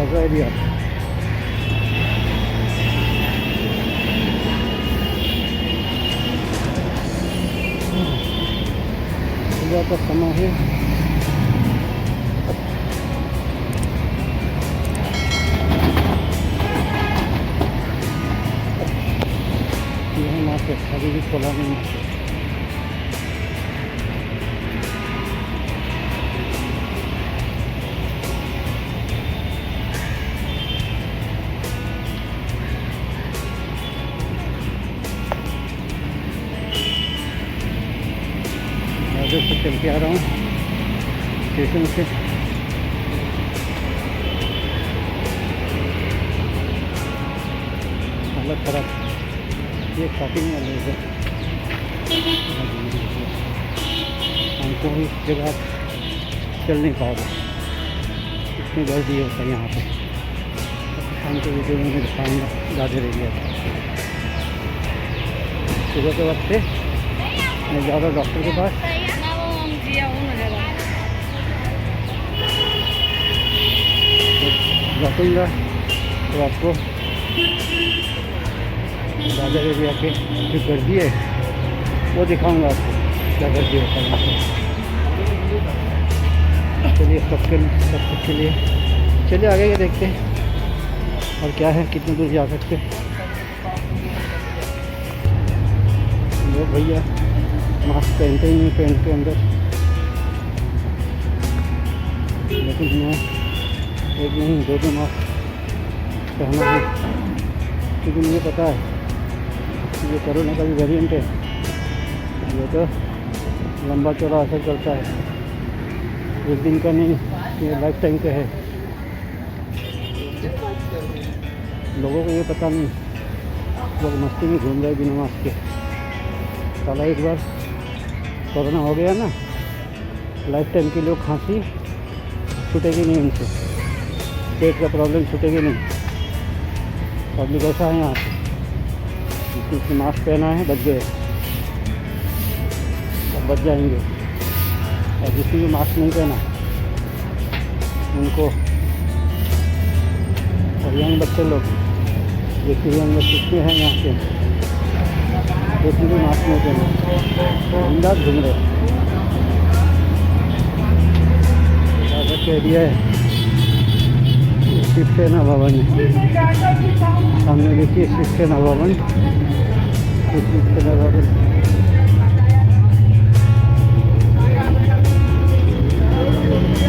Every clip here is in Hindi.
Plaza area. सुबह का समय है। यह मार्केट अभी भी खोला नहीं है। से चल के आ रहा हूँ स्टेशन से। हालत खराब। ये शॉपिंग वाले है, हमको भी इस जगह चल नहीं पाओगे, इतनी गर्दी होता है यहाँ पे। शाम को वीडियो में दिखाऊंगा गाजर एरिया। सुबह के वक्त से मैं जा रहा हूँ डॉक्टर के पास। जाऊँगा तो आपको गाजर एरिया के जो गर्दी है वो दिखाऊंगा आपको, क्या गर्दी होता है यहाँ पे। चलिए सब कुछ के लिए चलिए आगे के देखते हैं और क्या है, कितनी दूर जा सकते हैं। लोग भैया मास्क पहनते ही नहीं, पेंट के अंदर, लेकिन मैं एक नहीं दो मास्क पहना है, क्योंकि मुझे पता है कि ये कोरोना का भी वेरिएंट है। ये तो लंबा चौड़ा असर करता है, एक दिन का नहीं, ये लाइफ टाइम का है। लोगों को ये पता नहीं, लोग मस्ती में घूम रहे बिना मास्क के। साला एक बार कोरोना हो गया ना, लाइफ टाइम के लिए खांसी छूटेगी नहीं उनसे, पेट का प्रॉब्लम छूटेगी नहीं। पब्लिक ऐसा है यहाँ पे, जिसने मास्क पहना है बच गए, सब बच जाएंगे। और जिसने भी मास्क नहीं पहना उनको, और यंग बच्चे लोग, देखिए यंग बच्चे कितने हैं यहाँ पे, जिसने भी मास्क नहीं पहना बिंदास घूम रहे। एरिया है शिवसेना भवन है, सामने देखिए शिवसेना भवन, शिवसेना भवन।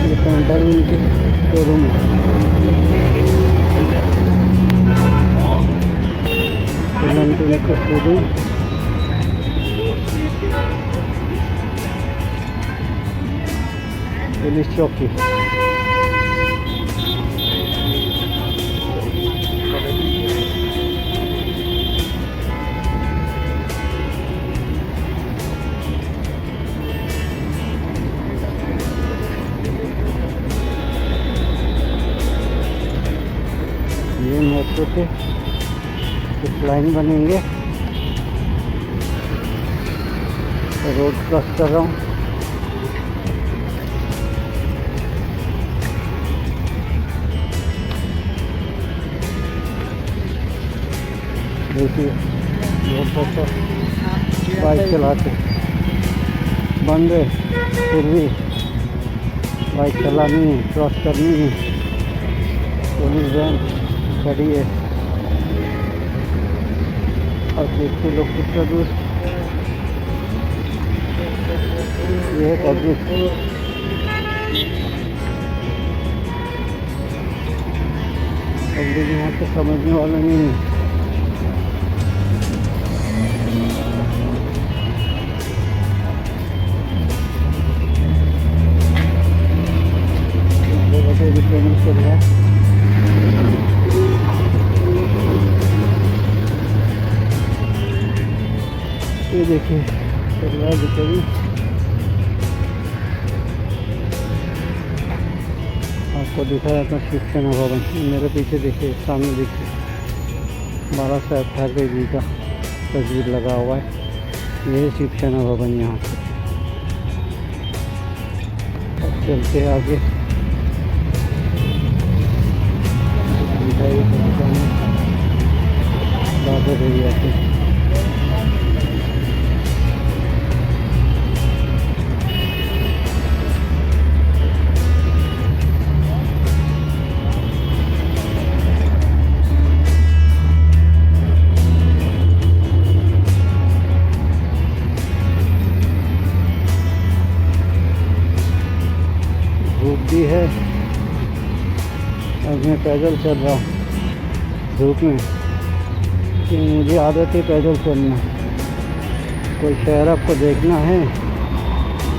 ये पेंटालून के शोरूम है, शोरूम। पुलिस चौकी, ये मेट्रो से कुछ लाइन बनेंगे। रोड क्रॉस कर रहा हूँ। देखिए रोड पर बाइक चलाते बंद है, फिर भी बाइक चलानी है, क्रॉस करनी है। पुलिस वैन खड़ी है और देखते लोग कितना दूर। ये है पब्लिक, पब्लिक यहाँ पे समझने वाला नहीं है। पेमेंट कर रहा है। ये देखिए चल रहा है रिपेयरिंग। आपको दिखाया था शिवसेना भवन, मेरे पीछे देखिए, सामने देखिए 12 से 18 जी का तस्वीर लगा हुआ है। ये है शिवसेना भवन यहाँ पे। अब चलते हैं आगे। मिठाई की दुकानें बाजार एरिया से। धूप भी है, अब मैं पैदल चल रहा हूँ धूप में, कि मुझे आदत है पैदल चलना। कोई शहर आपको देखना है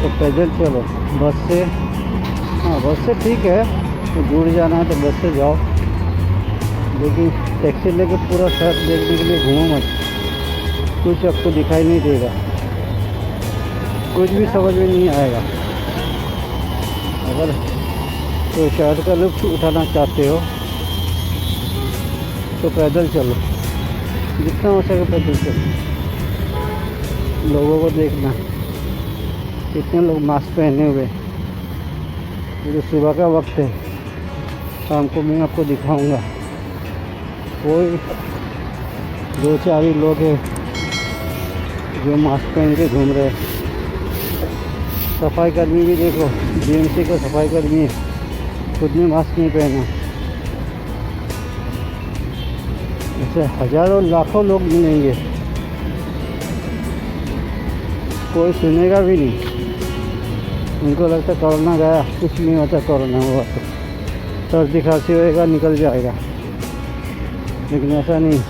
तो पैदल चलो, बस से, हाँ बस से ठीक है, तो दूर जाना है तो बस से जाओ, लेकिन टैक्सी लेके पूरा शहर देखने के लिए घूमो मत, कुछ आपको दिखाई नहीं देगा, कुछ भी समझ में नहीं आएगा। अगर तो शहर का लुत्फ़ उठाना चाहते हो तो पैदल चलो, जितना हो सके पैदल चलो। लोगों को देखना कितने लोग मास्क पहने हुए, ये सुबह का वक्त है, शाम को मैं आपको दिखाऊंगा। कोई 2-4 ही लोग हैं जो मास्क पहन के घूम रहे हैं। सफाई कर्मी भी देखो, बीएमसी का सफाई कर्मी है, खुद ने मास्क नहीं पहना। ऐसे हजारों लाखों लोग मिलेंगे, कोई सुनेगा भी नहीं। उनको लगता कोरोना गया, कुछ नहीं होता, कोरोना हुआ तो सर्दी खांसी होएगा निकल जाएगा, लेकिन ऐसा नहीं।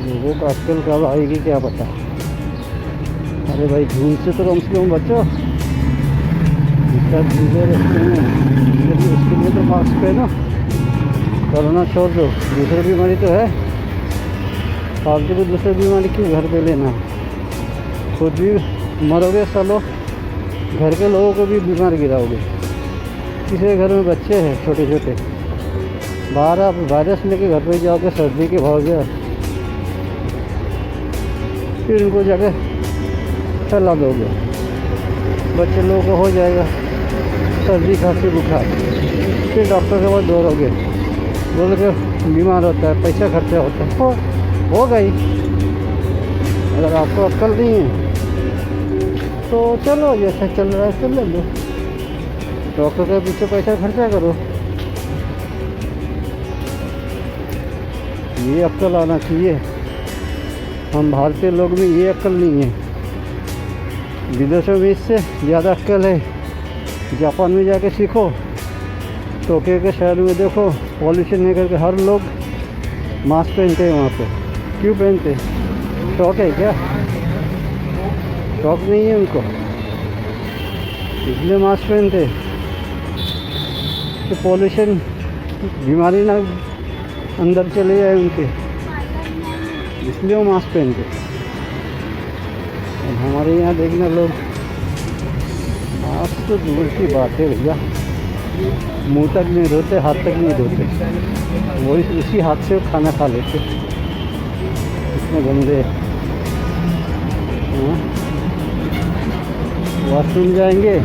लोगों को आजकल कब आएगी क्या पता। अरे भाई धूल से तो कम से कम बचो, उसके लिए तो मास्क पहनो। कोरोना छोड़ दो, दूसरी बीमारी तो है, फालतू की दूसरी बीमारी क्यों घर पे लेना। खुद भी मरोगे सालों, घर के लोगों को भी बीमार गिराओगे। किसी के घर में बच्चे हैं छोटे छोटे, बाहर आप वायरस लेके घर पे जाओगे, सर्दी के भाव गया, फिर उनको जाके फैला दोगे, बच्चे लोगों को हो जाएगा सर्दी खांसी बुखार, फिर डॉक्टर के पास दौड़ोगे, बोल के बीमार होता है, पैसा खर्चा होता है, हो गई। अगर आपको अक्ल नहीं है तो चलो, जैसा चल रहा है चल लो, डॉक्टर के पीछे पैसा खर्चा करो। ये अक्ल आना चाहिए। हम भारतीय लोग में ये अक्ल नहीं है, विदेशों में इससे ज़्यादा अक्ल है। जापान में जाके सीखो, टोक्यो के शहर में देखो, पॉल्यूशन नहीं करके हर लोग मास्क पहनते हैं वहाँ पे। क्यों पहनते? शौक है क्या? शौक नहीं है उनको, इसलिए मास्क पहनते कि पॉल्यूशन बीमारी ना अंदर चले जाए उनके, इसलिए वो मास्क पहनते। और हमारे यहाँ देखना लोग मास्क तो दूर की बात है भैया, मुंह तक नहीं धोते, हाथ तक नहीं धोते, वही उसी हाथ से वो खाना खा लेते, इतने गंदे। वॉशरूम जाएंगे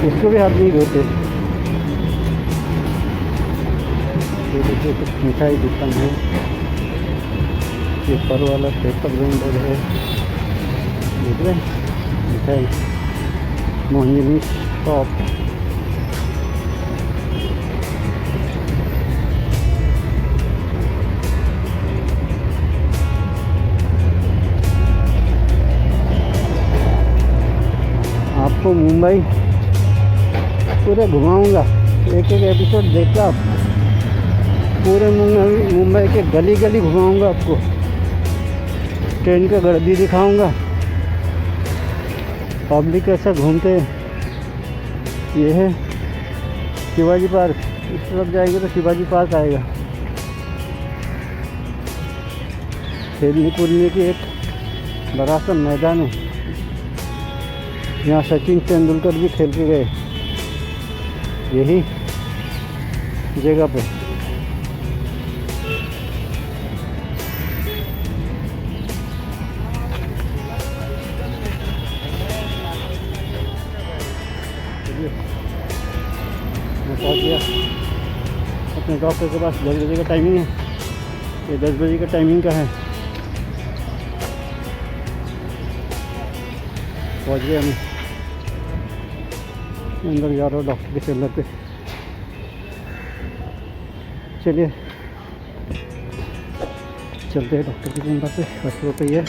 उसको भी हाथ नहीं धोते। ये देखिए कुछ मिठाई दुकान है, पेपर वाला पेपर वेंडर है, देख रहे हैं मिठाई, मोहिनी शॉप। आपको मुंबई पूरे घुमाऊंगा, एक एक एपिसोड देखकर आप पूरे मुंबई के गली गली घुमाऊंगा आपको, ट्रेन का गर्दी दिखाऊंगा, पब्लिक कैसा घूमते हैं। ये है शिवाजी पार्क, इस तरफ जाएंगे तो शिवाजी पार्क आएगा। खेलने कूदने की एक बड़ा सा मैदान है, यहाँ सचिन तेंदुलकर भी खेल के गए, यही जगह पे। अपने डॉक्टर के पास 10 बजे का टाइमिंग है, ये 10 बजे का टाइमिंग का है। पहुँच गए हम, अंदर जा रहा हूँ डॉक्टर के चैम्बर पे। चलिए चलते हैं डॉक्टर के चैम्बर पे, फर्स्ट फ्लोर पे ही है।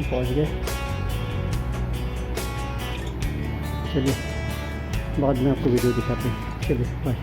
पहुँच गए। चलिए बाद में आपको वीडियो दिखाते हैं। चलिए बाय।